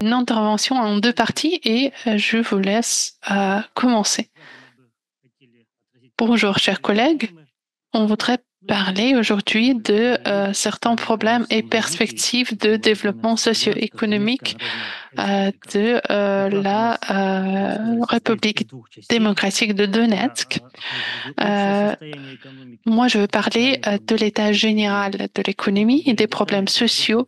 une intervention en deux parties et je vous laisse commencer. Bonjour, chers collègues. On voudrait parler aujourd'hui de certains problèmes et perspectives de développement socio-économique de la République démocratique de Donetsk. Moi, je veux parler de l'état général de l'économie et des problèmes sociaux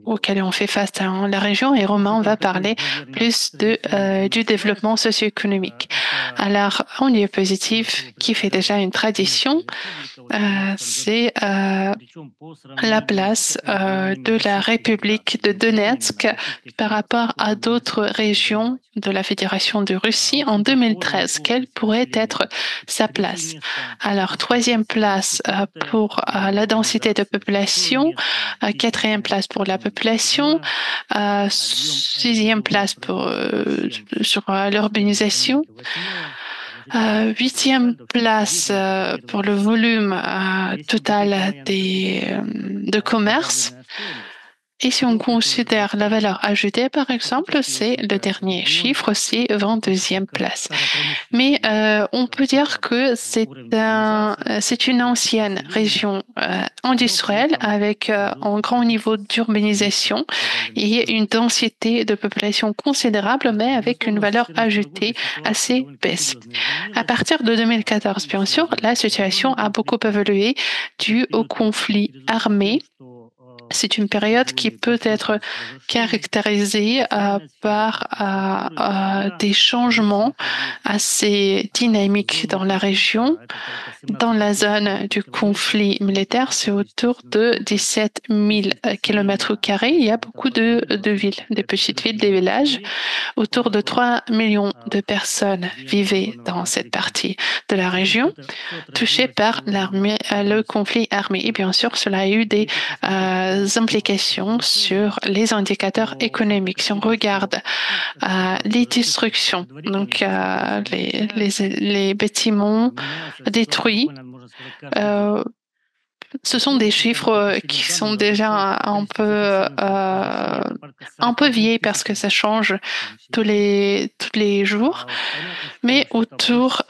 auxquels on fait face dans la région. Et Romain va parler plus du développement socio-économique. Alors, en diapositive, qui fait déjà une tradition, c'est la place de la République de Donetsk par rapport à d'autres régions de la Fédération de Russie en 2013. Quelle pourrait être sa place? Alors, troisième place pour la densité de population, quatrième place pour la population, sixième place sur l'urbanisation, huitième place pour le volume total de commerce. Et si on considère la valeur ajoutée, par exemple, c'est le dernier chiffre, c'est 22e place. Mais on peut dire que c'est une ancienne région industrielle avec un grand niveau d'urbanisation et une densité de population considérable, mais avec une valeur ajoutée assez baisse. À partir de 2014, bien sûr, la situation a beaucoup évolué dû au conflit armé. C'est une période qui peut être caractérisée par des changements assez dynamiques dans la région. Dans la zone du conflit militaire, c'est autour de 17 000 km². Il y a beaucoup de villes, des petites villes, des villages. Autour de 3 millions de personnes vivaient dans cette partie de la région touchée par le conflit armé. Et bien sûr, cela a eu des implications sur les indicateurs économiques. Si on regarde les destructions, donc les bâtiments détruits, ce sont des chiffres qui sont déjà un peu vieillis parce que ça change tous les jours. Mais autour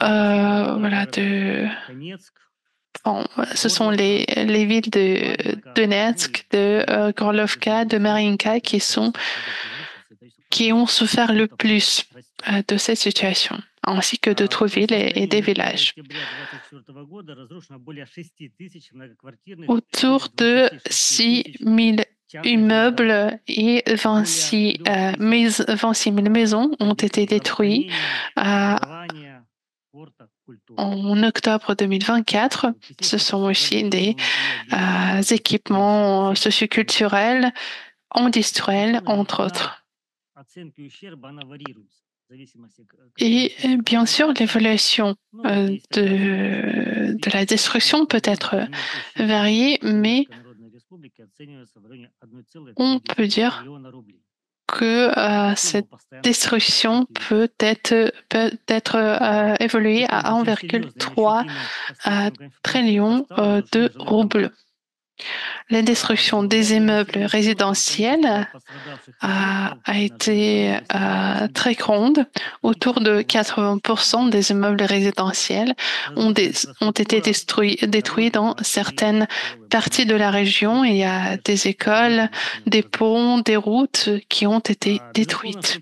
ce sont les villes de Donetsk, de Gorlovka, de Marinka qui ont souffert le plus de cette situation, ainsi que d'autres villes et des villages. Autour de 6 000 immeubles et 26 000 maisons ont été détruits en octobre 2024. Ce sont aussi des équipements socioculturels, industriels, entre autres. Et bien sûr, l'évaluation de la destruction peut être variée, mais on peut dire que cette destruction peut être évoluée à 1,3 trillion de roubles. La destruction des immeubles résidentiels a été très grande. Autour de 80% des immeubles résidentiels ont été détruits dans certaines parties de la région. Il y a des écoles, des ponts, des routes qui ont été détruites.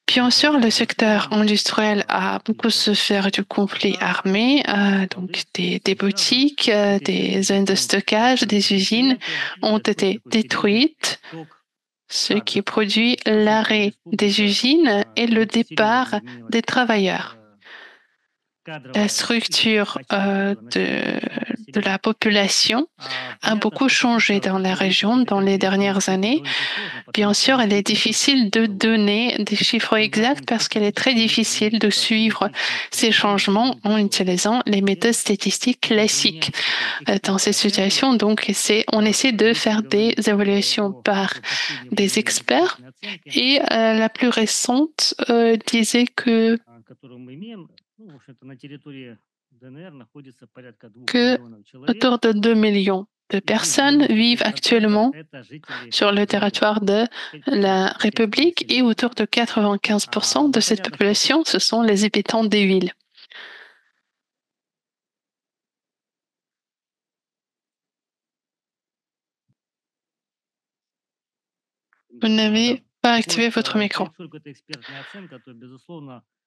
Bien sûr, le secteur industriel a beaucoup souffert du conflit armé, donc des boutiques, des zones de stockage, des usines ont été détruites, ce qui produit l'arrêt des usines et le départ des travailleurs. La structure de la population a beaucoup changé dans la région dans les dernières années. Bien sûr, il est difficile de donner des chiffres exacts parce qu'il est très difficile de suivre ces changements en utilisant les méthodes statistiques classiques. Dans ces situations, donc, on essaie de faire des évaluations par des experts et la plus récente disait que que autour de 2 millions de personnes vivent actuellement sur le territoire de la République et autour de 95% de cette population, ce sont les habitants des villes. Vous n'avez pas activé votre micro.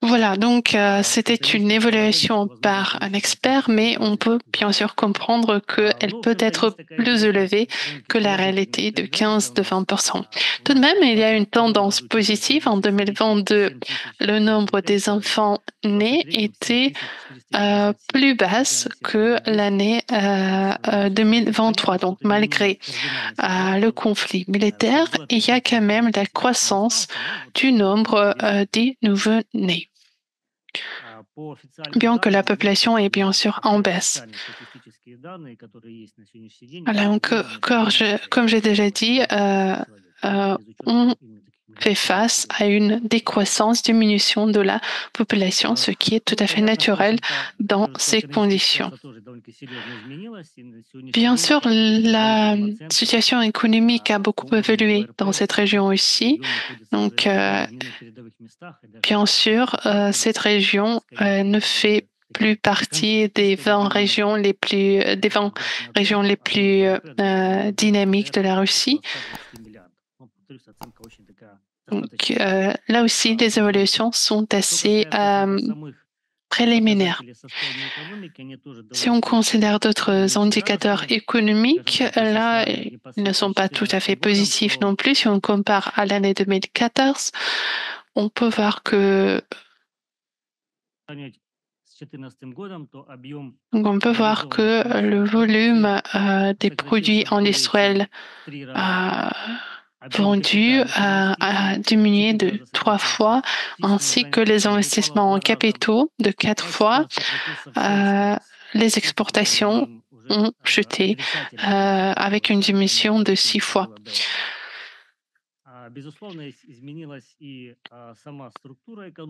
Voilà, donc c'était une évaluation par un expert, mais on peut bien sûr comprendre qu'elle peut être plus élevée que la réalité de 15-20%. Tout de même, il y a une tendance positive. En 2022, le nombre des enfants nés était plus basse que l'année 2023. Donc, malgré le conflit militaire, il y a quand même la croissance du nombre des nouveau-nés, bien que la population est bien sûr en baisse. Alors, encore, comme j'ai déjà dit, on fait face à une décroissance, diminution de la population, ce qui est tout à fait naturel dans ces conditions. Bien sûr, la situation économique a beaucoup évolué dans cette région aussi. Donc, bien sûr, cette région ne fait plus partie des 20 régions les plus dynamiques de la Russie. Donc, là aussi, les évolutions sont assez préliminaires. Si on considère d'autres indicateurs économiques, là, ils ne sont pas tout à fait positifs non plus. Si on compare à l'année 2014, on peut voir que le volume des produits industriels vendus a diminué de 3 fois, ainsi que les investissements en capitaux de 4 fois. Les exportations ont chuté avec une diminution de 6 fois.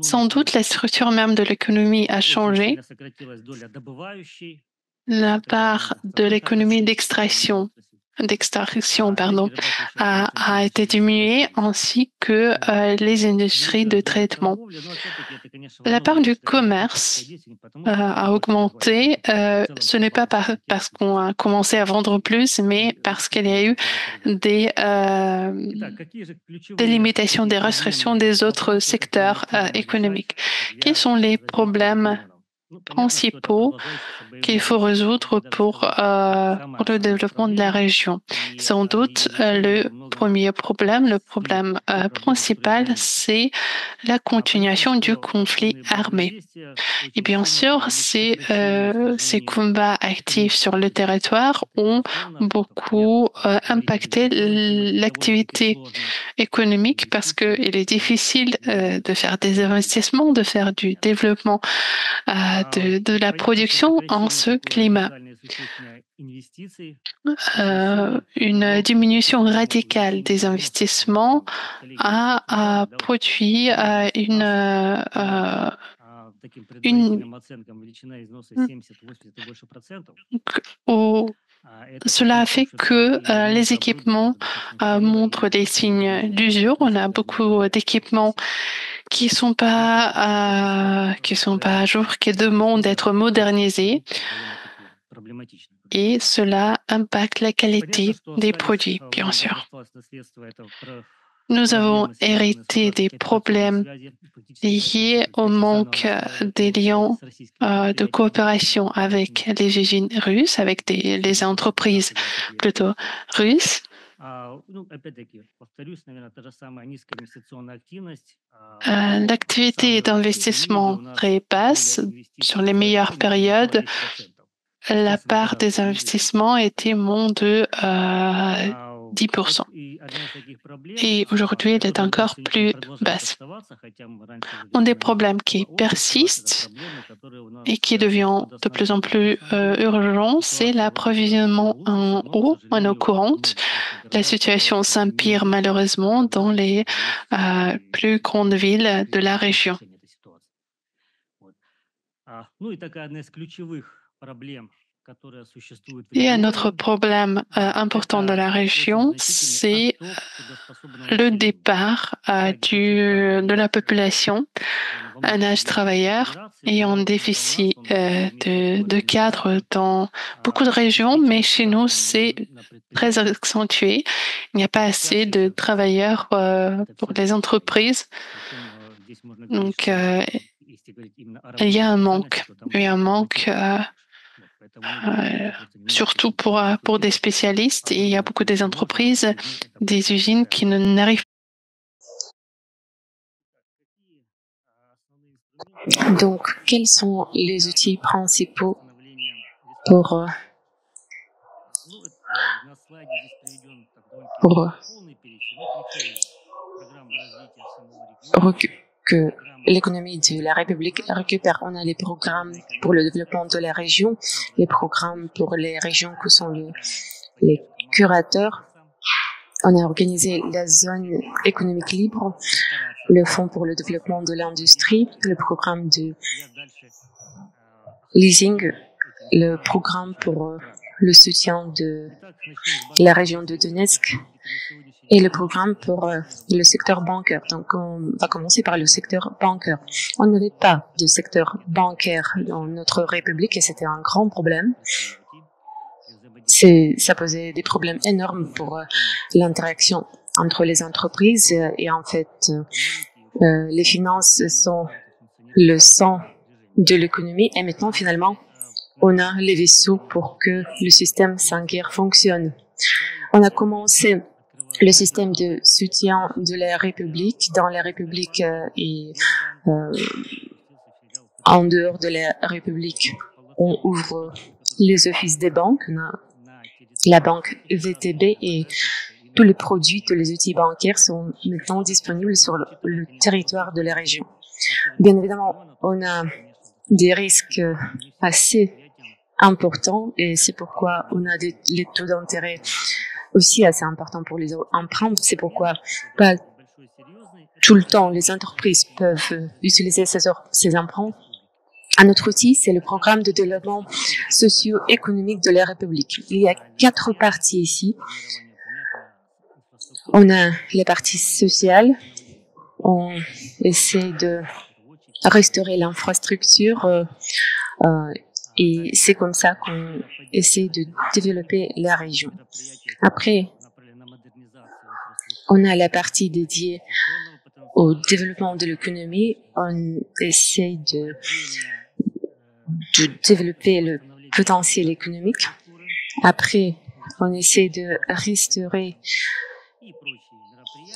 Sans doute, la structure même de l'économie a changé. La part de l'économie d'extraction a été diminuée, ainsi que les industries de traitement. La part du commerce a augmenté. Ce n'est pas parce qu'on a commencé à vendre plus, mais parce qu'il y a eu des limitations, des restrictions des autres secteurs économiques. Quels sont les problèmes principaux qu'il faut résoudre pour le développement de la région? Sans doute, le le problème principal, c'est la continuation du conflit armé. Et bien sûr, ces combats actifs sur le territoire ont beaucoup impacté l'activité économique parce qu'il est difficile de faire des investissements, de faire du développement de la production en ce climat. Une diminution radicale des investissements a produit une au- cela a fait que les équipements montrent des signes d'usure. On a beaucoup d'équipements qui sont pas à jour, qui demandent d'être modernisés, et cela impacte la qualité des produits, bien sûr. Nous avons hérité des problèmes liés au manque des liens de coopération avec les usines russes, avec les entreprises plutôt russes. L'activité d'investissement très basse. Sur les meilleures périodes, la part des investissements était moins de 10%. Et aujourd'hui, elle est encore plus basse. Un des problèmes qui persiste et qui devient de plus en plus urgent, c'est l'approvisionnement en eau courante. La situation s'empire malheureusement dans les plus grandes villes de la région. Et un autre problème important de la région, c'est le départ de la population, un âge travailleur et un déficit de cadres dans beaucoup de régions, mais chez nous, c'est très accentué. Il n'y a pas assez de travailleurs pour les entreprises. Donc, il y a un manque. Il y a un manque. Surtout pour des spécialistes. Et il y a beaucoup des entreprises, des usines qui n'arrivent pas. Donc, quels sont les outils principaux pour que l'économie de la République récupère? On a les programmes pour le développement de la région, les programmes pour les régions que sont les curateurs. On a organisé la zone économique libre, le fonds pour le développement de l'industrie, le programme de leasing, le programme pour le soutien de la région de Donetsk et le programme pour le secteur bancaire. Donc, on va commencer par le secteur bancaire. On n'avait pas de secteur bancaire dans notre République et c'était un grand problème. Ça posait des problèmes énormes pour l'interaction entre les entreprises et en fait, les finances sont le sang de l'économie et maintenant, finalement, on a les vaisseaux pour que le système sanguin fonctionne. On a commencé le système de soutien de la République dans la République et en dehors de la République. On ouvre les offices des banques, on a la banque VTB et tous les produits, tous les outils bancaires sont maintenant disponibles sur le territoire de la région. Bien évidemment, on a des risques assez importants et c'est pourquoi on a les taux d'intérêt aussi assez importants pour les emprunts. C'est pourquoi pas tout le temps les entreprises peuvent utiliser ces emprunts. Un autre outil, c'est le programme de développement socio-économique de la République. Il y a 4 parties ici. On a la partie sociale. On essaie de restaurer l'infrastructure et c'est comme ça qu'on essaie de développer la région. Après, on a la partie dédiée au développement de l'économie. On essaie de développer le potentiel économique. Après, on essaie de restaurer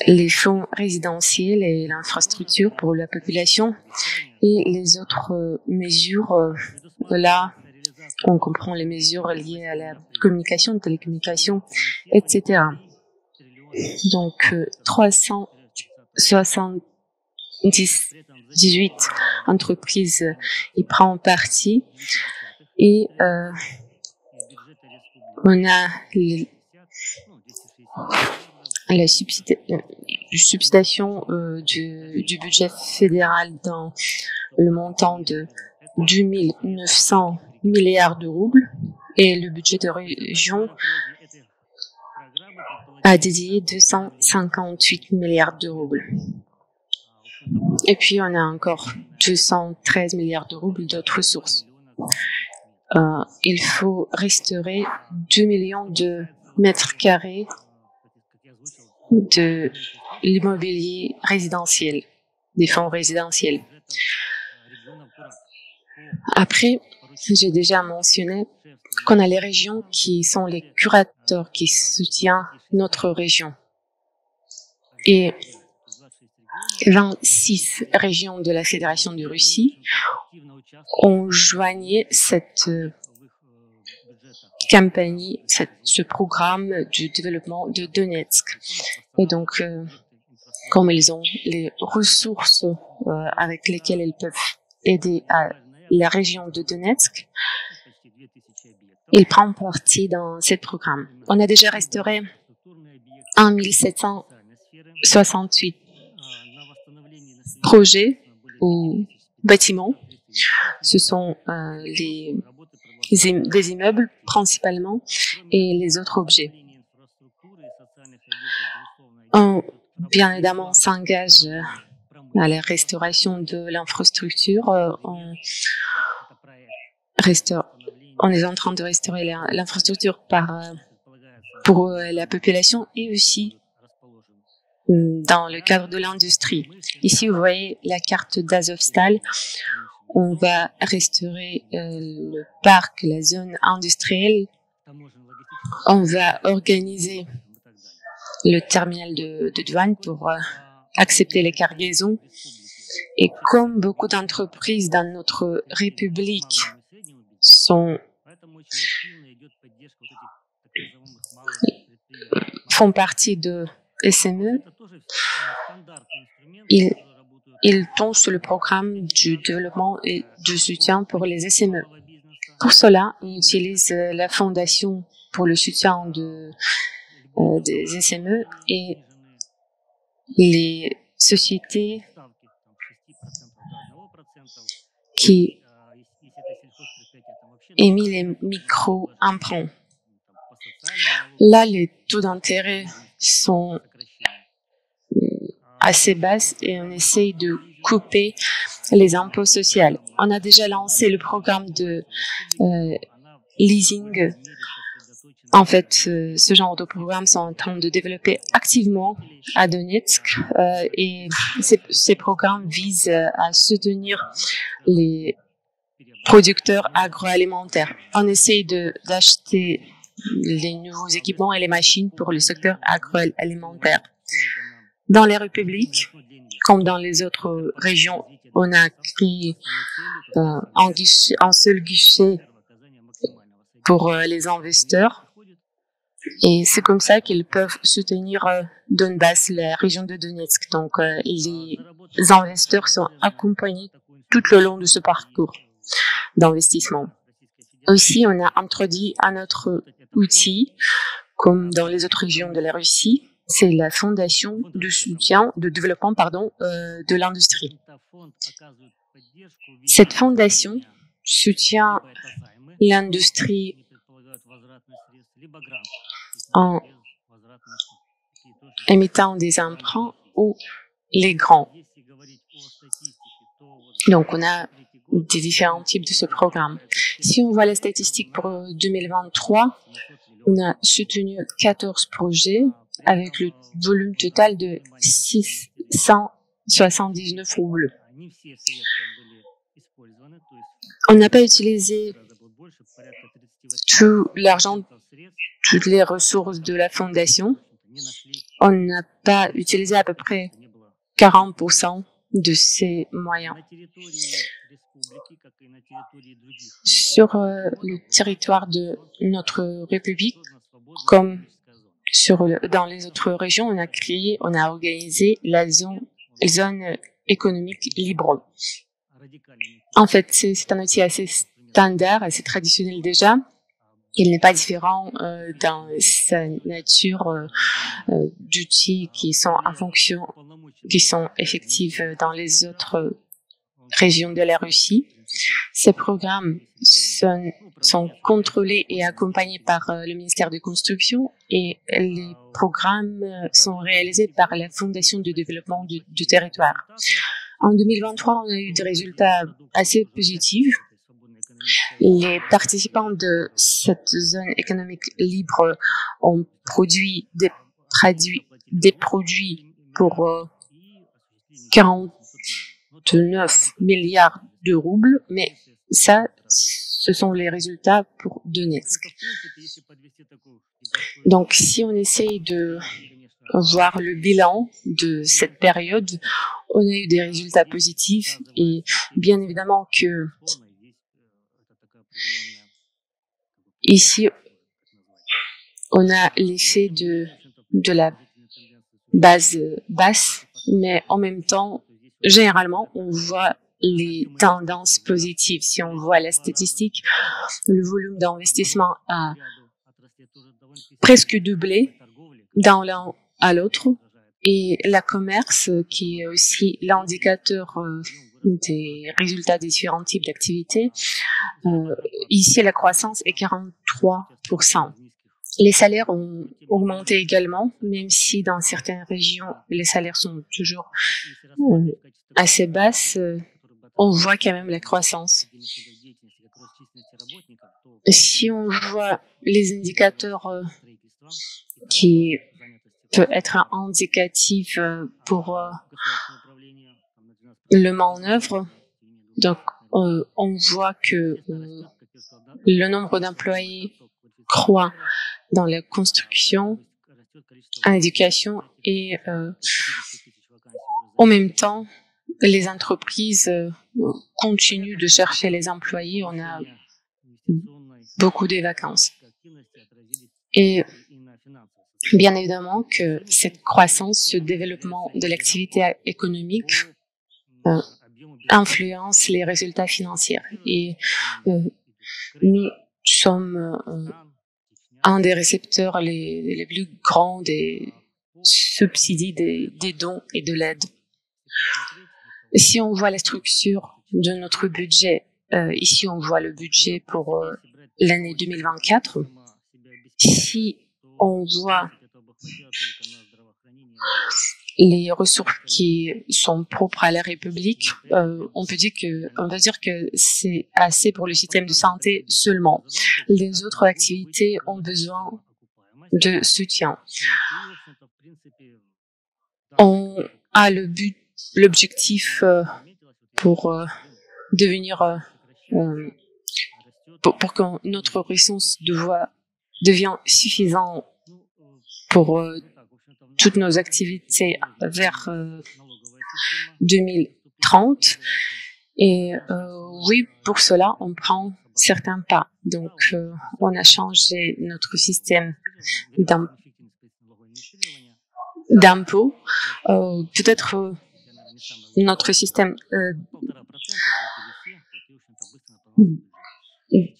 les fonds résidentiels et l'infrastructure pour la population et les autres mesures. Là, on comprend les mesures liées à la communication, télécommunication, etc. Donc, 378 entreprises y prennent partie et on a la substitution du budget fédéral dans le montant de 2 900 milliards de roubles et le budget de région a dédié 258 milliards de roubles. Et puis on a encore 213 milliards de roubles d'autres ressources. Il faut restaurer 2 millions de mètres carrés de l'immobilier résidentiel, des fonds résidentiels. Après, j'ai déjà mentionné qu'on a les régions qui sont les curateurs qui soutiennent notre région. Et 26 régions de la Fédération de Russie ont joigné cette campagne, ce programme de développement de Donetsk. Et donc, comme ils ont les ressources avec lesquelles ils peuvent aider à la région de Donetsk, ils prennent partie dans ce programme. On a déjà restauré 1768 projets ou bâtiments Ce sont des immeubles principalement et les autres objets. On, bien évidemment, s'engage à la restauration de l'infrastructure. On est en train de restaurer l'infrastructure pour la population et aussi dans le cadre de l'industrie. Ici, vous voyez la carte d'Azovstal. On va restaurer le parc, la zone industrielle. On va organiser le terminal de douane pour accepter les cargaisons. Et comme beaucoup d'entreprises dans notre République font partie de SME, ils tombent sur le programme du développement et du soutien pour les SME. Pour cela, on utilise la fondation pour le soutien des SME et les sociétés qui émettent les micro-emprunts. Là, les taux d'intérêt sont assez bas et on essaye de couper les impôts sociaux. On a déjà lancé le programme de leasing. En fait, ce genre de programmes sont en train de développer activement à Donetsk et ces programmes visent à soutenir les producteurs agroalimentaires. On essaye d'acheter les nouveaux équipements et les machines pour le secteur agroalimentaire. Dans les républiques, comme dans les autres régions, on a créé un seul guichet pour les investisseurs. Et c'est comme ça qu'ils peuvent soutenir Donbass, la région de Donetsk. Donc, les investisseurs sont accompagnés tout le long de ce parcours d'investissement. Aussi, on a introduit un autre outil, comme dans les autres régions de la Russie, c'est la fondation de développement de l'industrie. Cette fondation soutient l'industrie en émettant des emprunts ou les grands. Donc, on a des différents types de ce programme. Si on voit les statistiques pour 2023, on a soutenu 14 projets avec le volume total de 679 roubles. On n'a pas utilisé tout l'argent, toutes les ressources de la fondation. On n'a pas utilisé à peu près 40% de ces moyens. Sur le territoire de notre République, comme dans les autres régions, on a organisé la zone économique libre. En fait, c'est un outil assez standard, assez traditionnel déjà. Il n'est pas différent dans sa nature d'outils qui sont effectifs dans les autres régions de la Russie. Ces programmes sont contrôlés et accompagnés par le ministère de Construction et les programmes sont réalisés par la Fondation de développement du territoire. En 2023, on a eu des résultats assez positifs. Les participants de cette zone économique libre ont produit des produits pour 49 milliards de roubles, mais ça, ce sont les résultats pour Donetsk. Donc, si on essaye de voir le bilan de cette période, on a eu des résultats positifs et bien évidemment que ici, on a l'effet de la base basse, mais en même temps, généralement, on voit les tendances positives. Si on voit la statistique, le volume d'investissement a presque doublé d'un l'un à l'autre et la commerce, qui est aussi l'indicateur des résultats des différents types d'activités. Ici, la croissance est 43%. Les salaires ont augmenté également, même si dans certaines régions, les salaires sont toujours assez basses, on voit quand même la croissance. Si on voit les indicateurs qui peuvent être indicatifs pour le main en œuvre, donc on voit que le nombre d'employés croît dans la construction, à l'éducation et en même temps, les entreprises continuent de chercher les employés. On a beaucoup de vacances. Et bien évidemment que cette croissance, ce développement de l'activité économique influence les résultats financiers. Et nous sommes un des récepteurs les plus grands des subsidies, des dons et de l'aide. Si on voit la structure de notre budget, ici on voit le budget pour l'année 2024. Si on voit les ressources qui sont propres à la République, on peut dire que c'est assez pour le système de santé seulement. Les autres activités ont besoin de soutien. On a l'objectif pour devenir pour que notre ressource devient suffisante pour toutes nos activités vers 2030. Et oui, pour cela, on prend certains pas. Donc, on a changé notre système d'impôts. Peut-être notre système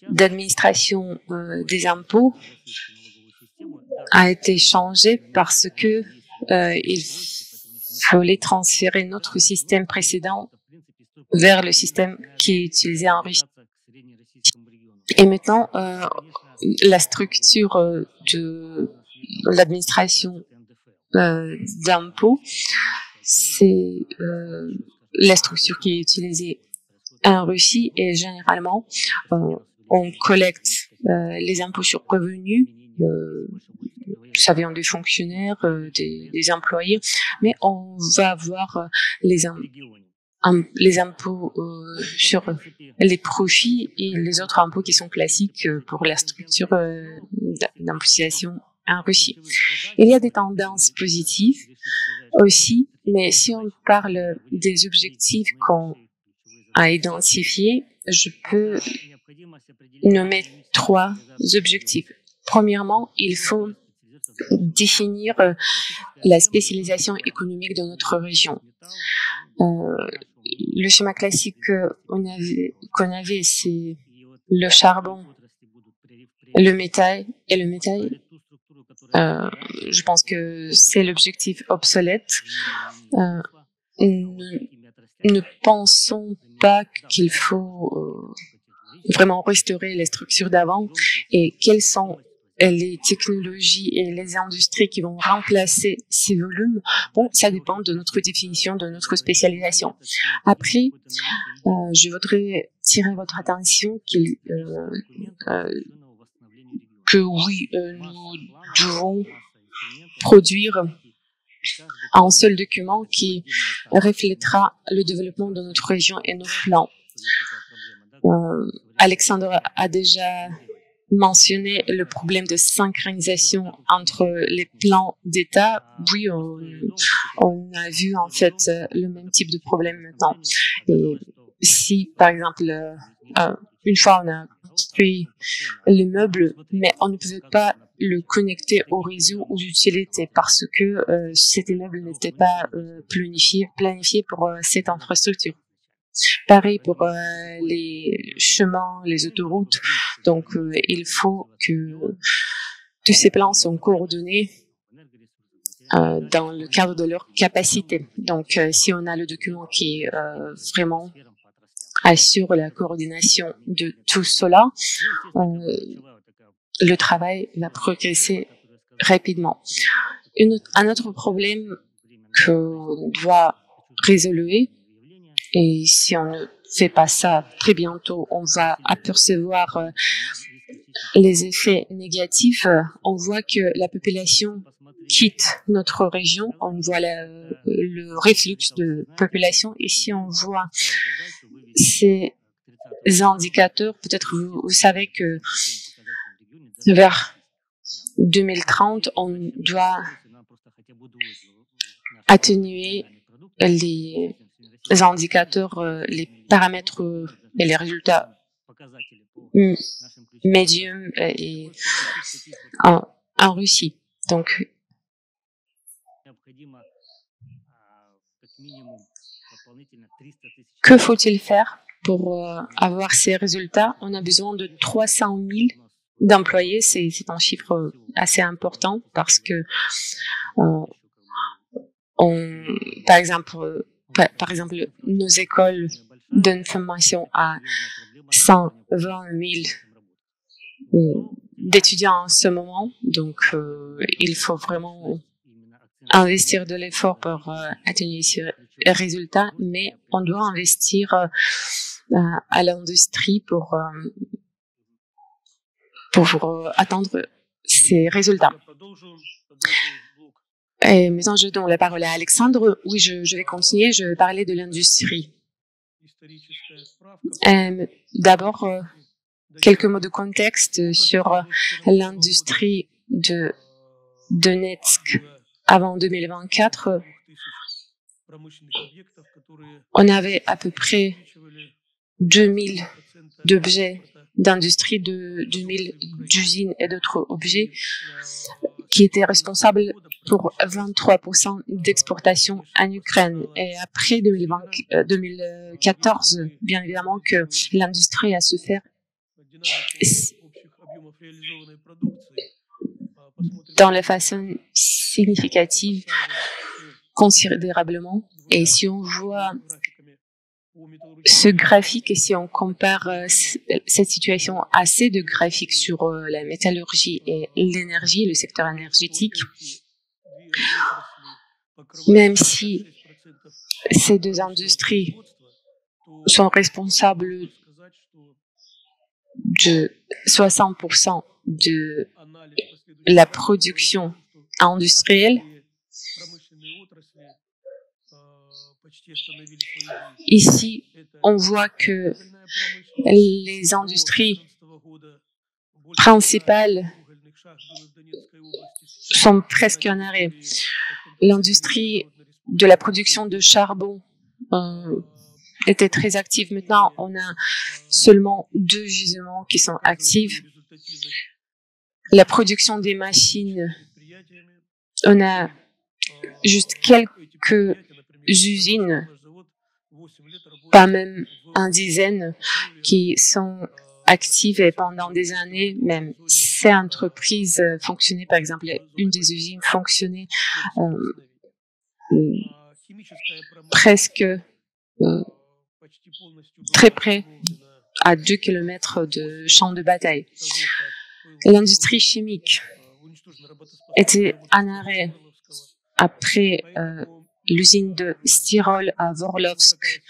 d'administration des impôts a été changé parce que il fallait transférer notre système précédent vers le système qui est utilisé en Russie. Et maintenant, la structure de l'administration d'impôts, c'est la structure qui est utilisée en Russie et généralement, on collecte les impôts sur revenus, ça vient des fonctionnaires, des employés, mais on va avoir les impôts sur les profits et les autres impôts qui sont classiques pour la structure d'imposition en Russie. Il y a des tendances positives aussi, mais si on parle des objectifs qu'on a identifiés, je peux nommer 3 objectifs. Premièrement, il faut définir la spécialisation économique de notre région. Le schéma classique qu'on avait, c'est le charbon, le métal et le métal. Je pense que c'est l'objectif obsolète. Nous ne pensons pas qu'il faut vraiment restaurer les structures d'avant et quelles sont les technologies et les industries qui vont remplacer ces volumes. Bon, ça dépend de notre définition, de notre spécialisation. Après, je voudrais tirer votre attention que oui, nous devons produire un seul document qui reflètera le développement de notre région et nos plans. Alexandre a déjà mentionné le problème de synchronisation entre les plans d'État. Oui, on a vu en fait le même type de problème maintenant. Et si, par exemple, une fois on a construit l'immeuble, mais on ne pouvait pas le connecter au réseau aux utilités parce que cet immeuble n'était pas planifié pour cette infrastructure. Pareil pour les chemins, les autoroutes. Donc, il faut que tous ces plans soient coordonnés dans le cadre de leur capacité. Donc, si on a le document qui vraiment assure la coordination de tout cela, le travail va progresser rapidement. Un autre problème qu'on doit résoudre, et si on ne fait pas ça très bientôt, on va apercevoir les effets négatifs. On voit que la population quitte notre région, on voit le reflux de population. Ici, on voit ces indicateurs. Peut-être vous savez que vers 2030, on doit atténuer les indicateurs, les paramètres et les résultats médium et en Russie. Donc, que faut-il faire pour avoir ces résultats? On a besoin de 300 000 d'employés. C'est un chiffre assez important parce que par exemple, nos écoles donnent formation à 120 000 d'étudiants en ce moment. Donc, il faut vraiment investir de l'effort pour atteindre ces résultats, mais on doit investir à l'industrie pour atteindre ces résultats. Et maintenant, je donne la parole à Alexandre. Oui, je vais continuer. Je vais parler de l'industrie. D'abord, quelques mots de contexte sur l'industrie de Donetsk avant 2024. On avait à peu près 2000 d'objets d'industrie, 2000 d'usines et d'autres objets qui étaient responsables pour 23% d'exportation en Ukraine. Et après 2014, bien évidemment que l'industrie a souffert dans la façon significative, considérablement. Et si on voit ce graphique et si on compare cette situation à ces deux graphiques sur la métallurgie et l'énergie, le secteur énergétique, même si ces deux industries sont responsables de 60% de la production industrielle, ici, on voit que les industries principales sont presque en arrêt. L'industrie de la production de charbon était très active. Maintenant, on a seulement 2 gisements qui sont actifs. La production des machines, on a juste quelques usines, pas même une dizaine, qui sont actives et pendant des années, même ces entreprises fonctionnaient, par exemple, une des usines fonctionnait presque très près, à 2 kilomètres de champ de bataille. L'industrie chimique était en arrêt après l'usine de styrol à Vorlovsk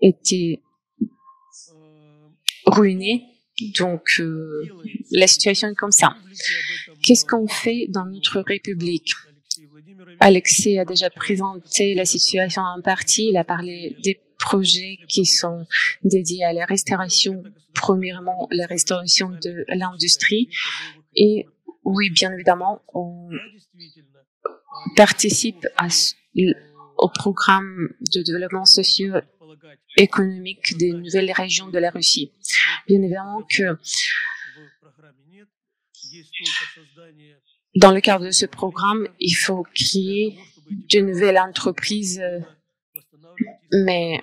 était ruinée. Donc, la situation est comme ça. Qu'est-ce qu'on fait dans notre République? Alexei a déjà présenté la situation en partie. Il a parlé des projets qui sont dédiés à la restauration, premièrement la restauration de l'industrie. Et oui, bien évidemment, on participe au programme de développement socio-économique des nouvelles régions de la Russie. Bien évidemment que dans le cadre de ce programme, il faut créer de nouvelles entreprises, mais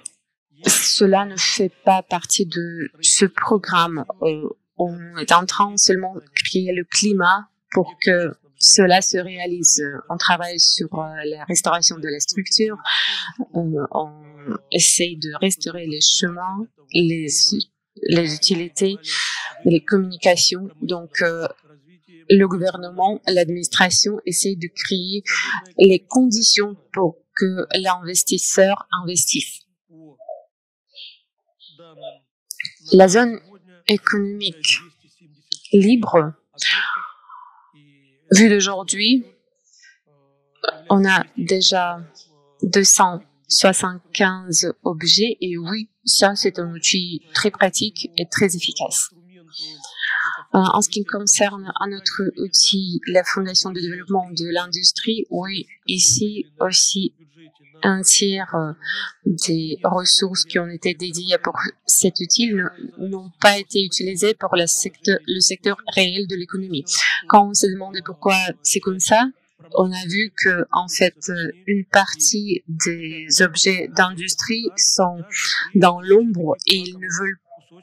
cela ne fait pas partie de ce programme. On est en train seulement de créer le climat pour que cela se réalise. On travaille sur la restauration de la structure, on essaye de restaurer les chemins, les utilités, les communications. Donc, le gouvernement, l'administration essaye de créer les conditions pour que l'investisseur investisse. La zone économique libre, vue d'aujourd'hui, on a déjà 275 objets et oui, ça c'est un outil très pratique et très efficace. En ce qui concerne un autre outil, la Fondation de développement de l'industrie, oui, ici aussi un tiers des ressources qui ont été dédiées pour cet outil n'ont pas été utilisées pour le secteur réel de l'économie. Quand on s'est demandé pourquoi c'est comme ça, on a vu que, en fait, une partie des objets d'industrie sont dans l'ombre et ils ne veulent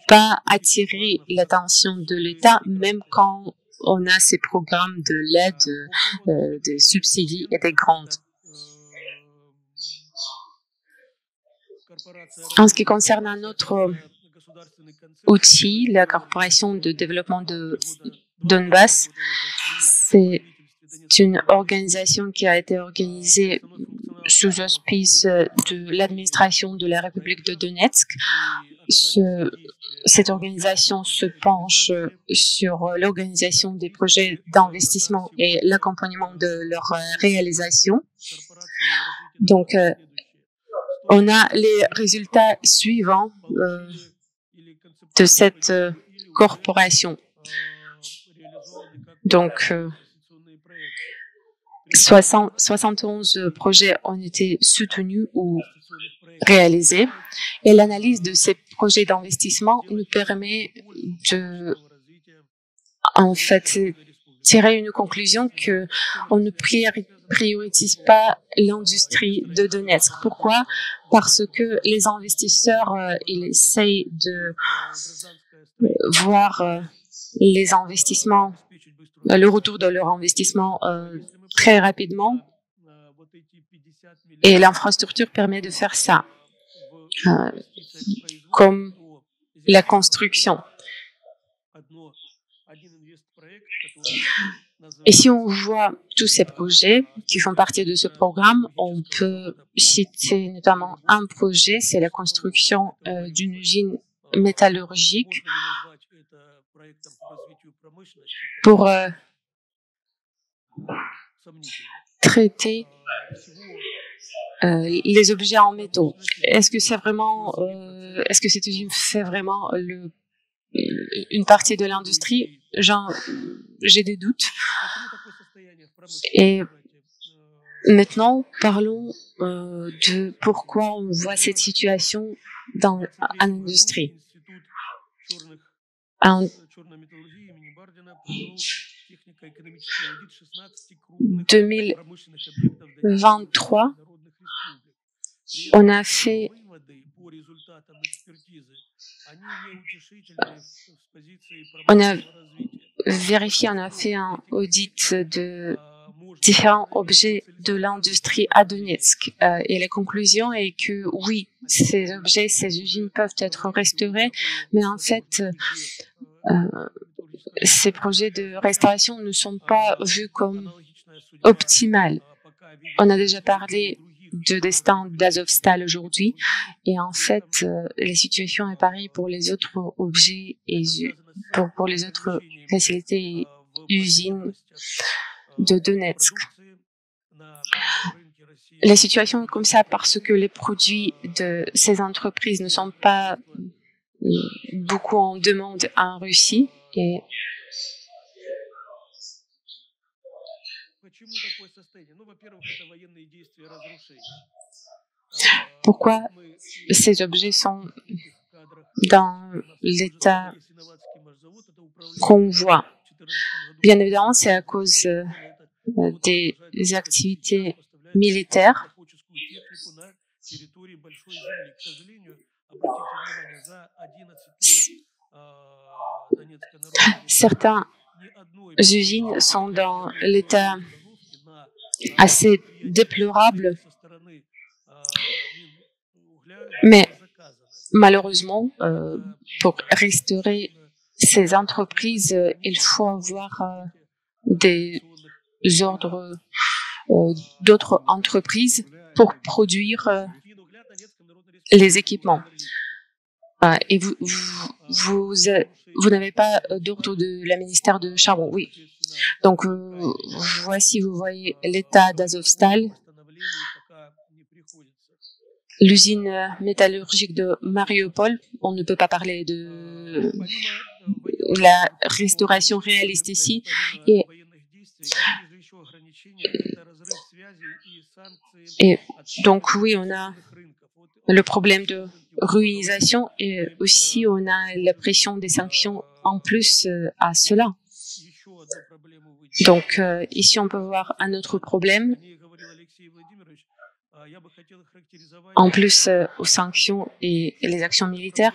pas attirer l'attention de l'État, même quand on a ces programmes de l'aide, des subsidies et des grandes. En ce qui concerne un autre outil, la Corporation de développement de Donbass, c'est une organisation qui a été organisée sous auspice de l'administration de la République de Donetsk. Cette organisation se penche sur l'organisation des projets d'investissement et l'accompagnement de leur réalisation. Donc, on a les résultats suivants de cette corporation. Donc, 71 projets ont été soutenus ou réalisés et l'analyse de ces projets d'investissement nous permet de, en fait, tirer une conclusion que on ne priorise pas l'industrie de Donetsk. Pourquoi? Parce que les investisseurs, ils essayent de voir les investissements, le retour de leur investissement très rapidement, et l'infrastructure permet de faire ça, comme la construction. Et si on voit tous ces projets qui font partie de ce programme, on peut citer notamment un projet, c'est la construction d'une usine métallurgique pour traiter les objets en métaux. Est-ce que c'est vraiment, est-ce que cette usine fait vraiment une partie de l'industrie? J'ai des doutes. Et maintenant, parlons de pourquoi on voit cette situation dans l'industrie. En 2023, on a fait vérifié, on a fait un audit de différents objets de l'industrie à Donetsk. Et la conclusion est que oui, ces objets, ces usines peuvent être restaurés, mais en fait, ces projets de restauration ne sont pas vus comme optimales. On a déjà parlé de destin d'Azovstal aujourd'hui, et en fait, la situation est pareille pour les autres objets et pour les autres facilités et usines de Donetsk. La situation est comme ça parce que les produits de ces entreprises ne sont pas beaucoup en demande en Russie. Et pourquoi ces objets sont dans l'état qu'on voit? Bien évidemment, c'est à cause des activités militaires. Certains usines sont dans l'état assez déplorable, mais malheureusement, pour restaurer ces entreprises, il faut avoir des ordres d'autres entreprises pour produire les équipements. Et vous n'avez pas d'ordre de la ministère de charbon, oui. Donc, voici, vous voyez l'état d'Azovstal, l'usine métallurgique de Mariupol. On ne peut pas parler de la restauration réaliste ici. Et donc, oui, on a le problème de ruinisation et aussi on a la pression des sanctions en plus à cela. Donc, ici, on peut voir un autre problème. En plus aux sanctions et les actions militaires,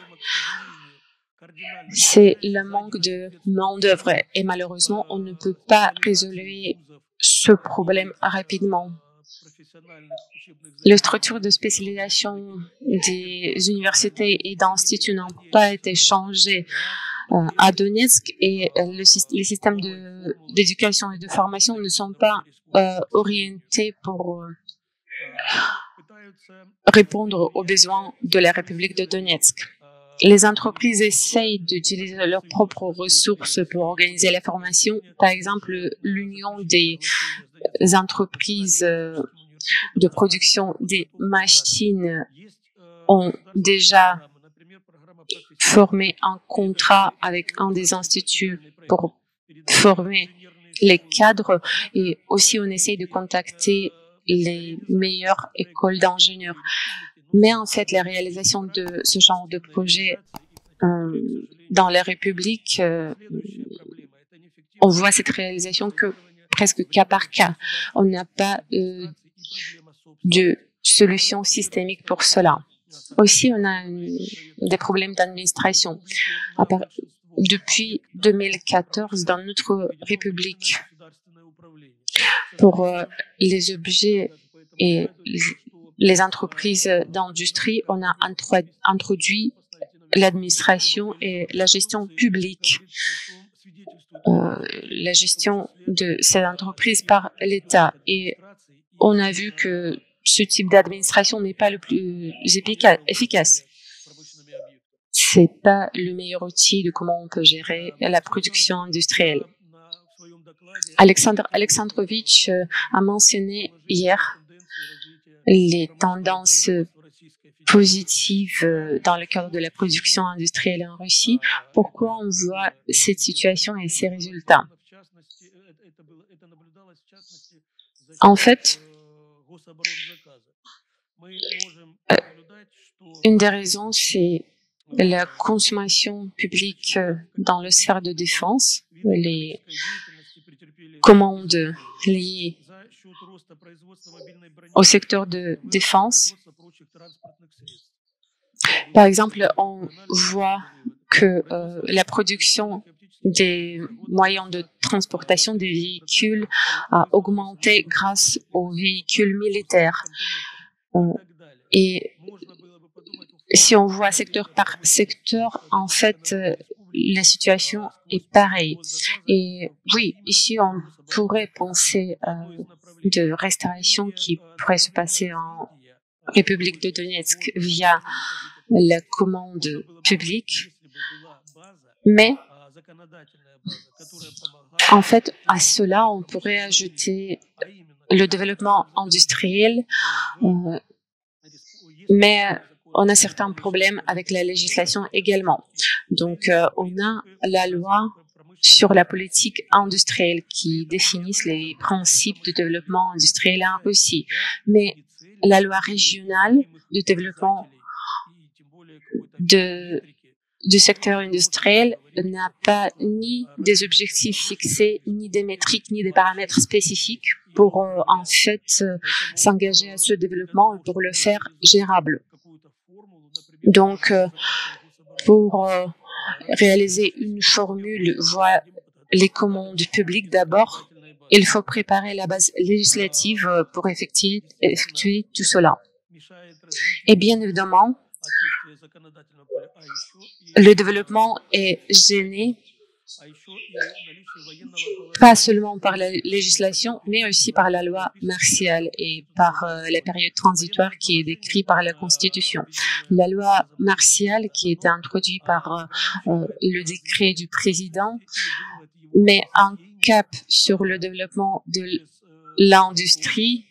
c'est le manque de main-d'œuvre. Et malheureusement, on ne peut pas résoudre ce problème rapidement. Les structures de spécialisation des universités et d'instituts n'ont pas été changées à Donetsk et les systèmes d'éducation et de formation ne sont pas orientés pour répondre aux besoins de la République de Donetsk. Les entreprises essayent d'utiliser leurs propres ressources pour organiser la formation. Par exemple, l'Union des entreprises de production des machines ont déjà formé un contrat avec un des instituts pour former les cadres et aussi on essaye de contacter les meilleures écoles d'ingénieurs. Mais en fait, la réalisation de ce genre de projet dans la République, on voit cette réalisation que presque cas par cas. On n'a pas de solution systémique pour cela. Aussi, on a des problèmes d'administration. Depuis 2014, dans notre République, pour les objets et les entreprises d'industrie, on a introduit l'administration et la gestion publique, la gestion de ces entreprises par l'État. Et on a vu que ce type d'administration n'est pas le plus efficace. C'est pas le meilleur outil de comment on peut gérer la production industrielle. Alexandre Alexandrovitch a mentionné hier les tendances positives dans le cadre de la production industrielle en Russie. Pourquoi on voit cette situation et ces résultats? En fait, une des raisons, c'est la consommation publique dans le sphère de défense, les commandes liées au secteur de défense. Par exemple, on voit que la production des moyens de transportation des véhicules a augmenté grâce aux véhicules militaires. Et si on voit secteur par secteur, en fait, la situation est pareille. Et oui, ici, on pourrait penser de restauration qui pourrait se passer en République de Donetsk via la commande publique. Mais, en fait, à cela, on pourrait ajouter le développement industriel, mais on a certains problèmes avec la législation également. Donc, on a la loi sur la politique industrielle qui définit les principes de développement industriel en Russie. Mais la loi régionale de développement du secteur industriel n'a pas ni des objectifs fixés, ni des métriques, ni des paramètres spécifiques pour en fait s'engager à ce développement et pour le faire gérable. Donc, pour réaliser une formule, les commandes publiques d'abord. Il faut préparer la base législative pour effectuer tout cela. Et bien évidemment, le développement est gêné pas seulement par la législation, mais aussi par la loi martiale et par la période transitoire qui est décrite par la Constitution. La loi martiale, qui est introduite par le décret du président, met un cap sur le développement de l'industrie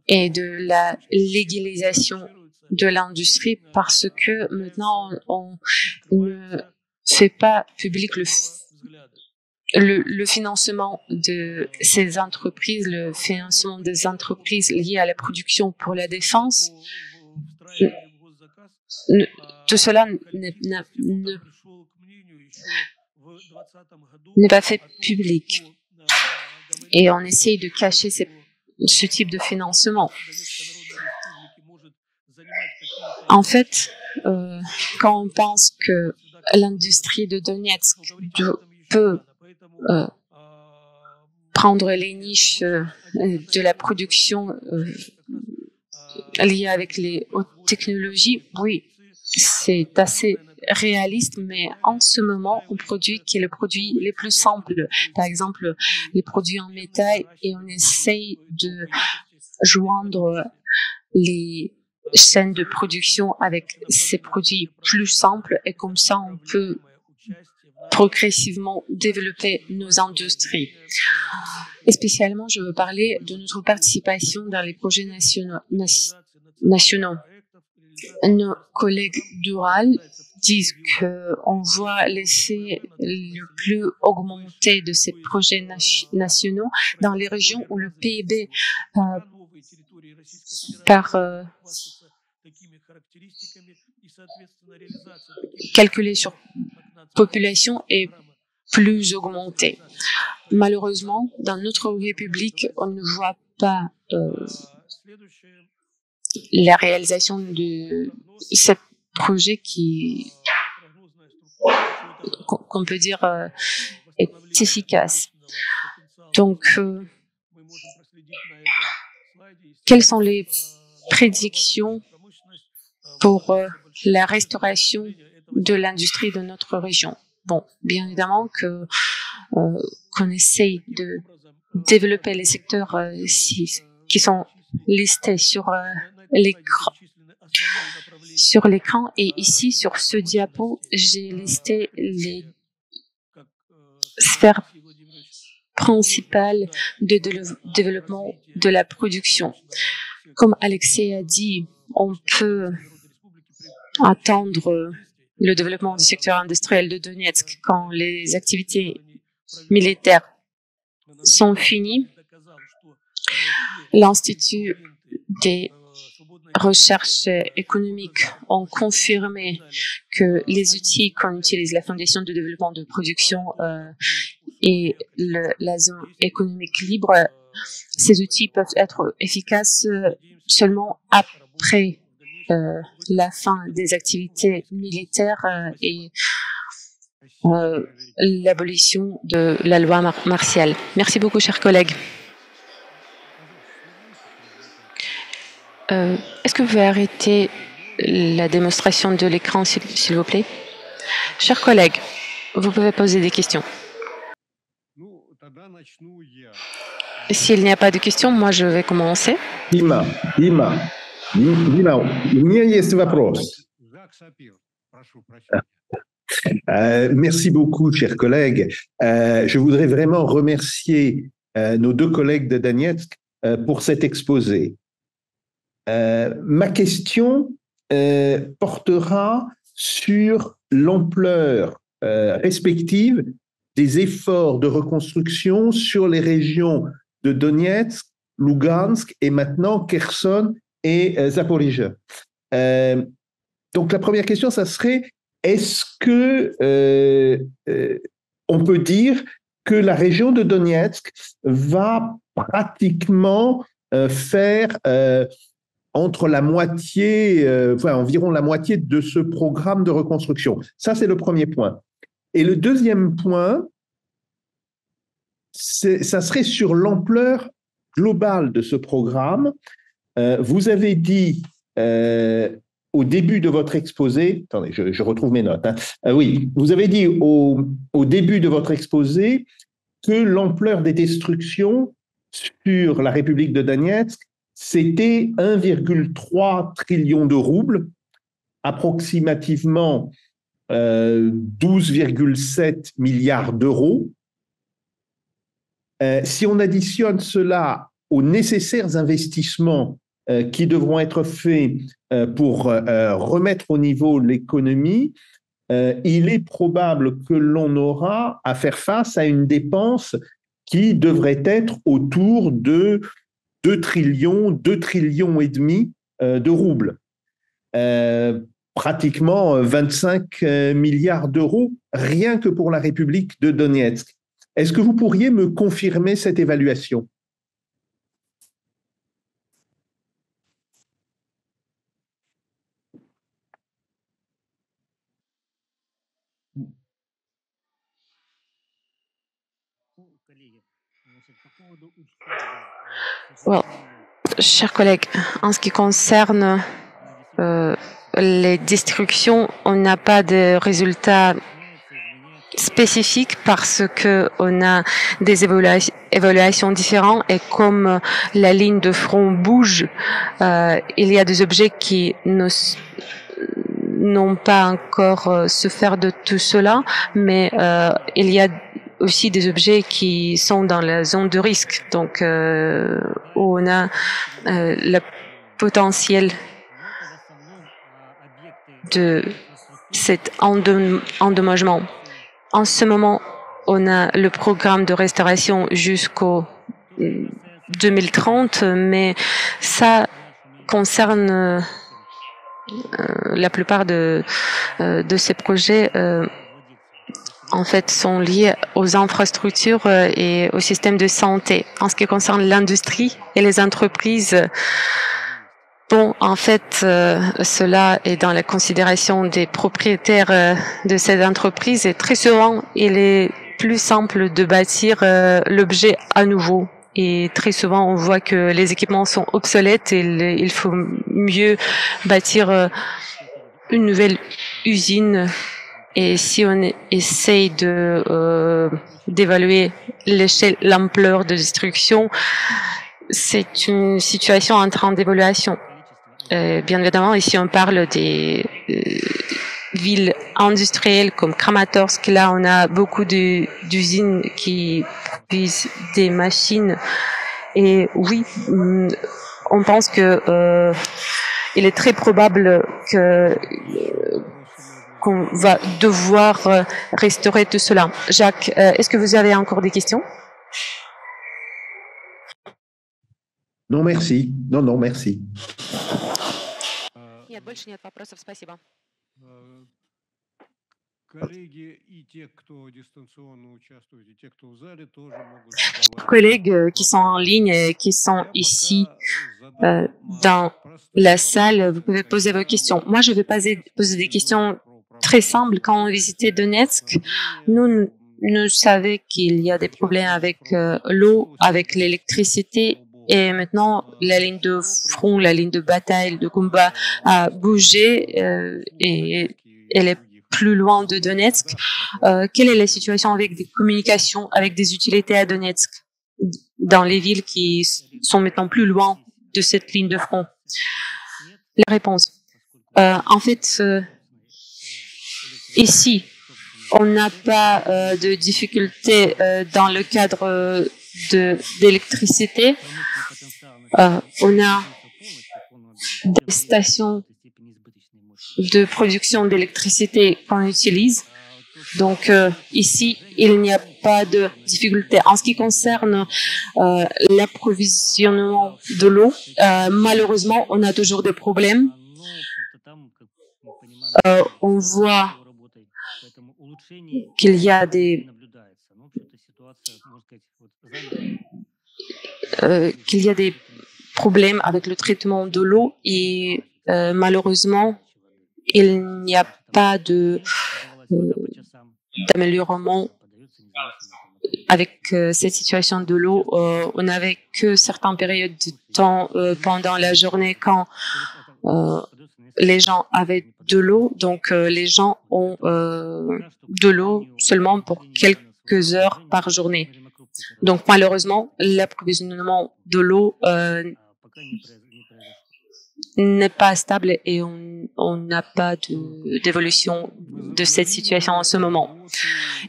et de la légalisation de l'industrie parce que maintenant on ne fait pas public le financement de ces entreprises, le financement des entreprises liées à la production pour la défense. Tout cela n'est pas fait public. Et on essaye de cacher ce type de financement. En fait, quand on pense que l'industrie de Donetsk peut prendre les niches de la production liée avec les hautes technologies, oui, c'est assez réaliste, mais en ce moment, on produit qui est le produit les plus simples. Par exemple, les produits en métal, et on essaye de joindre les chaînes de production avec ces produits plus simples, et comme ça, on peut progressivement développer nos industries. Et spécialement, je veux parler de notre participation dans les projets nationaux. Nos collègues d'Ural disent qu'on voit l'effet le plus augmenté de ces projets nationaux dans les régions où le PIB calculé sur population est plus augmenté. Malheureusement, dans notre République, on ne voit pas la réalisation de ce projet qu'on peut dire est efficace. Donc, quelles sont les prédictions pour la restauration de l'industrie de notre région? Bon, bien évidemment qu'on essaye de développer les secteurs qui sont listés sur l'écran. Et ici, sur ce diapo, j'ai listé les sphères principales de développement de la production. Comme Alexei a dit, on peut attendre le développement du secteur industriel de Donetsk quand les activités militaires sont finies. L'Institut des recherches économiques ont confirmé que les outils qu'on utilise, la Fondation de développement de production et la zone économique libre, ces outils peuvent être efficaces seulement après la fin des activités militaires et l'abolition de la loi martiale. Merci beaucoup, chers collègues. Est-ce que vous pouvez arrêter la démonstration de l'écran, s'il vous plaît? Chers collègues, vous pouvez poser des questions. S'il n'y a pas de questions, moi je vais commencer. Дима, у меня есть вопрос. Merci beaucoup, chers collègues. Je voudrais vraiment remercier nos deux collègues de Donetsk pour cet exposé. Ma question portera sur l'ampleur respective des efforts de reconstruction sur les régions de Donetsk, Lugansk et maintenant Kherson et Zaporizhzhia. Donc la première question, ça serait: est-ce que on peut dire que la région de Donetsk va pratiquement faire entre la moitié, environ la moitié de ce programme de reconstruction? Ça, c'est le premier point. Et le deuxième point, ça serait sur l'ampleur globale de ce programme. Vous avez dit au début de votre exposé, attendez, je retrouve mes notes. Oui, vous avez dit au début de votre exposé que l'ampleur des destructions sur la République de Donetsk, c'était 1,3 trillion de roubles, approximativement 12,7 milliards d'euros. Si on additionne cela aux nécessaires investissements qui devront être faits pour remettre au niveau l'économie, il est probable que l'on aura à faire face à une dépense qui devrait être autour de 2 trillions et demi de roubles. Pratiquement 25 milliards d'euros, rien que pour la République de Donetsk. Est-ce que vous pourriez me confirmer cette évaluation? Well, chers collègues, en ce qui concerne les destructions, on n'a pas de résultats spécifiques parce que on a des évaluations différentes et comme la ligne de front bouge, il y a des objets qui n'ont pas encore souffert de tout cela, mais il y a aussi des objets qui sont dans la zone de risque. Donc, on a le potentiel de cet endommagement. En ce moment, on a le programme de restauration jusqu'au 2030, mais ça concerne la plupart de ces projets en fait sont liés aux infrastructures et au système de santé. En ce qui concerne l'industrie et les entreprises, bon, en fait, cela est dans la considération des propriétaires de ces entreprises et très souvent, il est plus simple de bâtir l'objet à nouveau. Et très souvent, on voit que les équipements sont obsolètes et il faut mieux bâtir une nouvelle usine. Et si on essaye d'évaluer l'échelle, l'ampleur de destruction, c'est une situation en train d'évaluation. Bien évidemment, ici on parle des villes industrielles comme Kramatorsk. Là, on a beaucoup d'usines qui produisent des machines. Et oui, on pense que il est très probable qu'on va devoir restaurer tout cela. Jacques, est-ce que vous avez encore des questions? Non, merci. Non, merci. Нет, больше нет вопросов. Спасибо. Collègues qui sont en ligne et qui sont ici dans la salle, vous pouvez poser vos questions. Moi, je vais poser des questions très simples. Quand on visitait Donetsk, nous savions qu'il y a des problèmes avec l'eau, avec l'électricité. Et maintenant, la ligne de front, la ligne de bataille, de combat a bougé et elle est plus loin de Donetsk. Quelle est la situation avec des communications, avec des utilités à Donetsk, dans les villes qui sont maintenant plus loin de cette ligne de front? La réponse. En fait, ici, on n'a pas de difficultés dans le cadre d'électricité. On a des stations de production d'électricité qu'on utilise. Donc ici, il n'y a pas de difficulté. En ce qui concerne l'approvisionnement de l'eau, malheureusement, on a toujours des problèmes. On voit qu'il y a des problèmes avec le traitement de l'eau et malheureusement, il n'y a pas d'amélioration avec cette situation de l'eau, on n'avait que certaines périodes de temps pendant la journée quand les gens avaient de l'eau, donc les gens ont de l'eau seulement pour quelques heures par journée. Donc malheureusement, l'approvisionnement de l'eau n'est pas stable et on n'a pas d'évolution de cette situation en ce moment.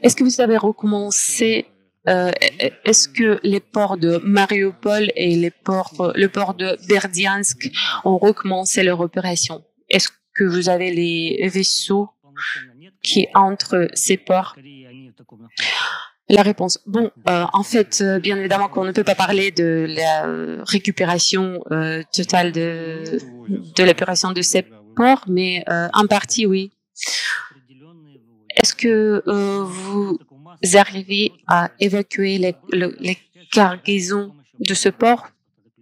Est-ce que vous avez recommencé, est-ce que les ports de Mariupol et le port de Berdiansk ont recommencé leur opération? Est-ce que vous avez les vaisseaux qui entrent ces ports? La réponse. Bon, en fait, bien évidemment qu'on ne peut pas parler de la récupération totale de l'opération de ces ports, mais en partie, oui. Est-ce que vous arrivez à évacuer les cargaisons de ce port?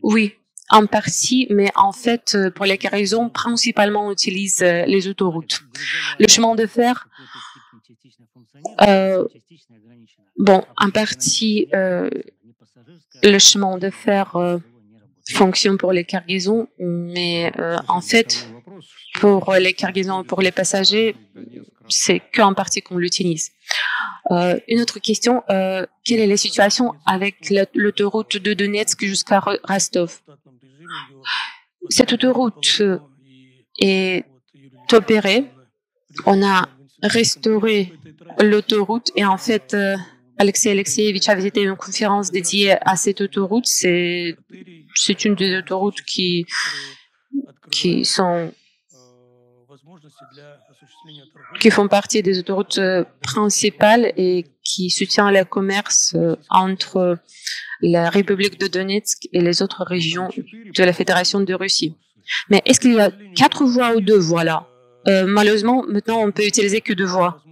Oui, en partie, mais en fait, pour les cargaisons, principalement, on utilise les autoroutes. Le chemin de fer, bon, en partie, le chemin de fer fonctionne pour les cargaisons, mais en fait, pour les cargaisons, pour les passagers, c'est qu'en partie qu'on l'utilise. Une autre question, quelle est la situation avec l'autoroute de Donetsk jusqu'à Rostov? Cette autoroute est opérée. On a restauré l'autoroute et en fait, Alexei Alexeyevich a visité une conférence dédiée à cette autoroute. C'est une des autoroutes qui font partie des autoroutes principales et qui soutient le commerce entre la République de Donetsk et les autres régions de la Fédération de Russie. Mais est-ce qu'il y a 4 voies ou 2 voies là? Malheureusement, maintenant, on peut utiliser que 2 voies.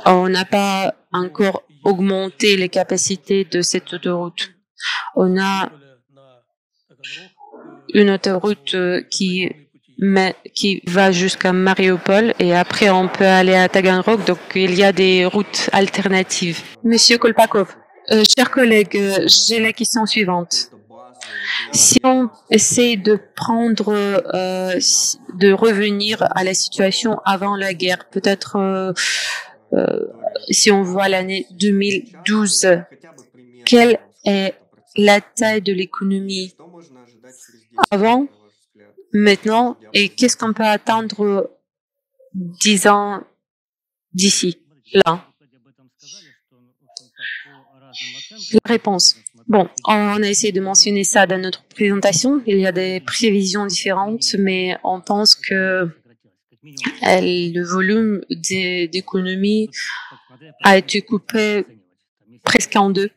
On n'a pas encore augmenté les capacités de cette autoroute. On a une autoroute qui va jusqu'à Mariupol et après on peut aller à Taganrog, donc il y a des routes alternatives. Monsieur Kolpakov, chers collègues, j'ai la question suivante. Si on essaie de de revenir à la situation avant la guerre, peut-être si on voit l'année 2012, quelle est la taille de l'économie avant, maintenant, et qu'est-ce qu'on peut attendre 10 ans d'ici, là? La réponse. Bon, on a essayé de mentionner ça dans notre présentation. Il y a des prévisions différentes, mais on pense que le volume d'économie a été coupé presque en 2.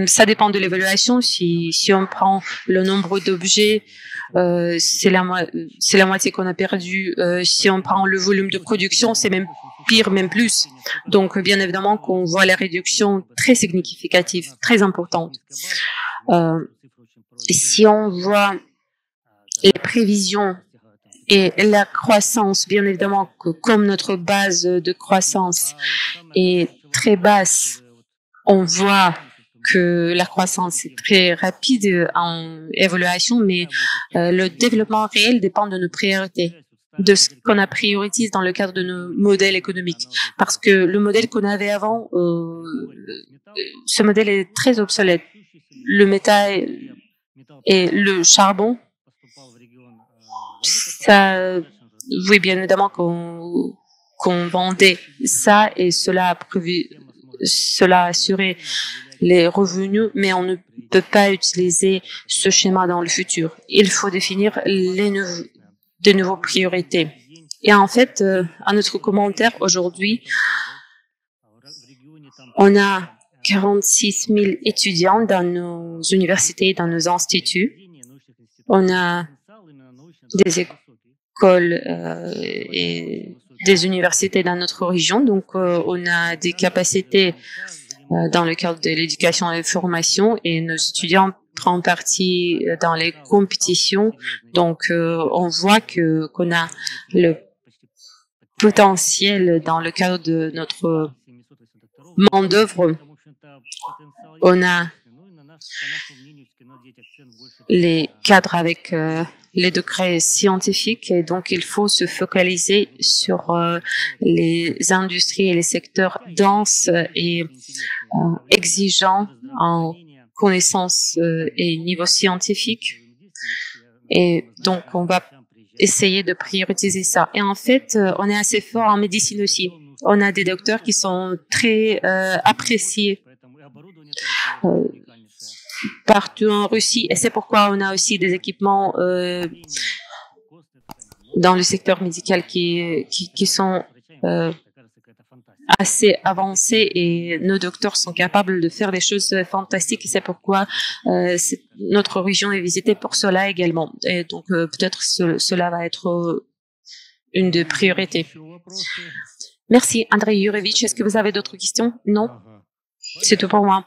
Ça dépend de l'évaluation. Si on prend le nombre d'objets, c'est la moitié qu'on a perdu. Si on prend le volume de production, c'est même pire, même plus. Donc, bien évidemment qu'on voit la réduction très significative, très importante. Si on voit les prévisions et la croissance, bien évidemment que comme notre base de croissance est très basse, on voit que la croissance est très rapide en évaluation, mais le développement réel dépend de nos priorités, de ce qu'on a priorisé dans le cadre de nos modèles économiques. Parce que le modèle qu'on avait avant, ce modèle est très obsolète. Le métal et le charbon, ça, oui, bien évidemment qu'on vendait ça et cela a assuré les revenus, mais on ne peut pas utiliser ce schéma dans le futur. Il faut définir de nouvelles priorités. Et en fait, à notre commentaire aujourd'hui, on a 46 000 étudiants dans nos universités, dans nos instituts. On a des écoles et des universités dans notre région, donc on a des capacités dans le cadre de l'éducation et de la formation et nos étudiants prennent partie dans les compétitions. Donc, on voit qu'on a le potentiel dans le cadre de notre main-d'œuvre. On a les cadres avec les degrés scientifiques et donc il faut se focaliser sur les industries et les secteurs denses et exigeants en connaissances et niveau scientifique. Et donc, on va essayer de prioriser ça. Et en fait, on est assez fort en médecine aussi. On a des docteurs qui sont très appréciés partout en Russie. Et c'est pourquoi on a aussi des équipements dans le secteur médical qui sont assez avancés et nos docteurs sont capables de faire des choses fantastiques et c'est pourquoi notre région est visitée pour cela également. Et donc peut-être cela va être une des priorités. Merci. Andrei Yurevich, est-ce que vous avez d'autres questions? Non? C'est tout pour moi.